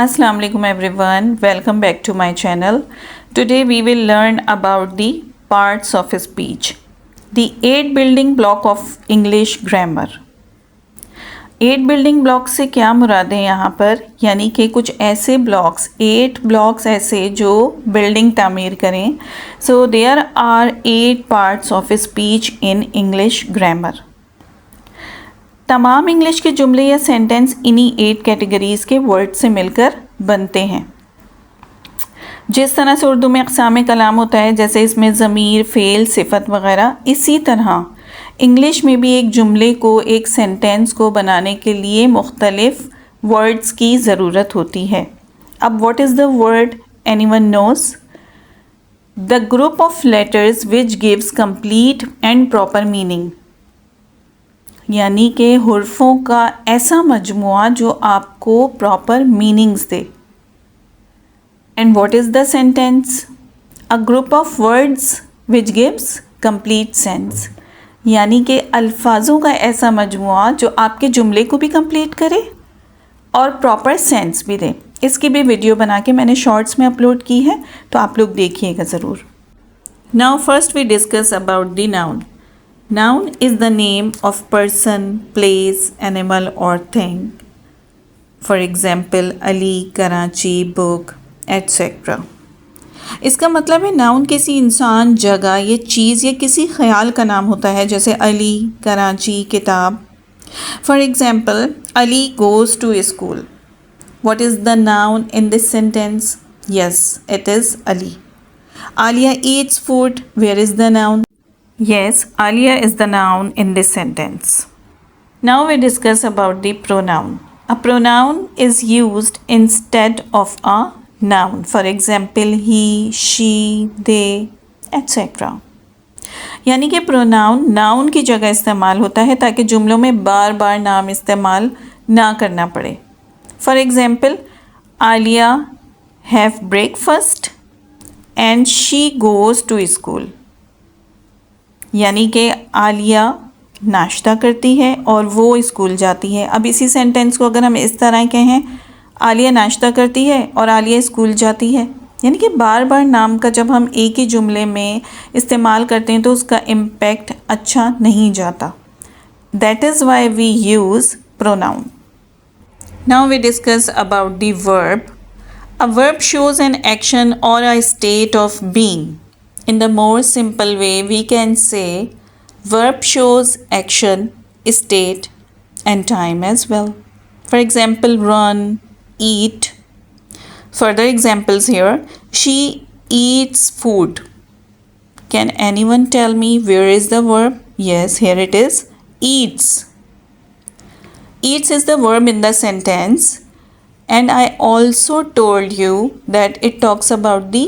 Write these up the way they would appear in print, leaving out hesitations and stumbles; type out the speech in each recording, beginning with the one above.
Assalamu alaikum everyone, welcome back to my channel. Today we will learn about the parts of speech, the 8 building block of English grammar. 8 building blocks से क्या मुराद है यहाँ पर, यानी कि कुछ ऐसे ब्लॉक्स, 8 ब्लॉक्स ऐसे जो बिल्डिंग तामीर करें. So there are 8 parts of speech in English grammar. तमाम इंग्लिश के जुमले या सेंटेंस इन्हीं 8 कैटेगरीज़ के वर्ड से मिलकर बनते हैं. जिस तरह से उर्दू में अक़साम कलाम होता है, जैसे इसमें ज़मीर, फ़ेल, सिफ़त वग़ैरह, इसी तरह इंग्लिश में भी एक जुमले को, एक सेंटेंस को बनाने के लिए मुख्तलिफ़ वर्ड्स की ज़रूरत होती है. अब what is the word, anyone knows? The group of letters which gives complete and proper meaning, यानी कि हुर्फ़ों का ऐसा मजमुआ जो आपको प्रॉपर मीनिंग्स दे. And what is the sentence? A group of words which gives complete sense, यानी कि अल्फाजों का ऐसा मजमुआ जो आपके जुमले को भी कंप्लीट करे और प्रॉपर सेंस भी दे. इसकी भी वीडियो बना के मैंने शॉर्ट्स में अपलोड की है, तो आप लोग देखिएगा ज़रूर. Now first we discuss about the noun. Noun is the name of person, place, animal or thing. For example, Ali, Karachi, book, etc. इसका मतलब है नाउन किसी इंसान, जगह या चीज़ या किसी ख़याल का नाम होता है, जैसे अली, कराची, किताब. For example, Ali goes to school. What is the noun in this sentence? Yes, it is Ali. Alia eats food. Where is the noun? Yes, Alia is the noun in this sentence. Now we discuss about the pronoun. A pronoun is used instead of a noun. For example, he, she, they, etc. यानी कि pronoun noun की जगह इस्तेमाल होता है ताकि जुमलों में बार बार नाम इस्तेमाल ना करना पड़े. For example, Alia have breakfast and she goes to school. यानी कि आलिया नाश्ता करती है और वो स्कूल जाती है. अब इसी सेंटेंस को अगर हम इस तरह कहें, आलिया नाश्ता करती है और आलिया स्कूल जाती है, यानी कि बार बार नाम का जब हम एक ही जुमले में इस्तेमाल करते हैं तो उसका इम्पैक्ट अच्छा नहीं जाता. That is why we use pronoun. Now we discuss about the verb. A verb shows an action or a state of being. In the more simple way, we can say verb shows action, state and time as well. For example, run, eat. Further examples here, she eats food. Can anyone tell me where is the verb? Yes, here it is, eats. Eats is the verb in the sentence, and I also told you that it talks about the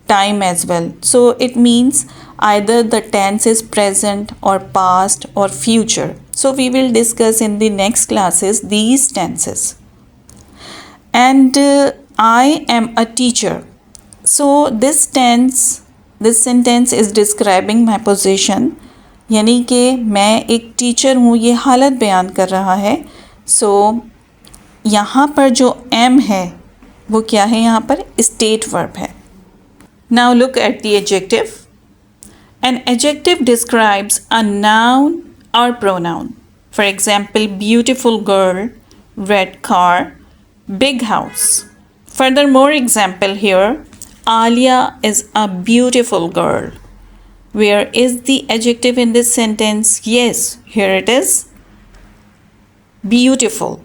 time as well. So it means either the tense is present or past or future. So we will discuss in the next classes these tenses. And I am a teacher. So this sentence is describing my position, यानी कि मैं एक teacher हूँ, ये हालत बयान कर रहा है. So यहाँ पर जो am है वो क्या है, यहाँ पर state verb है. Now look at the adjective. An adjective describes a noun or pronoun. For example, beautiful girl, red car, big house. Furthermore, example here, Alia is a beautiful girl. Where is the adjective in this sentence? Yes, here it is, beautiful.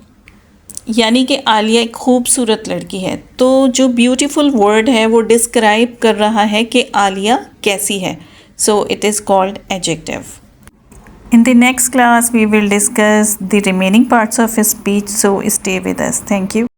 यानी कि आलिया एक खूबसूरत लड़की है. तो जो beautiful word है वो डिस्क्राइब कर रहा है कि आलिया कैसी है. So it is called adjective. In the next class we will discuss the remaining parts of speech. So stay with us. Thank you.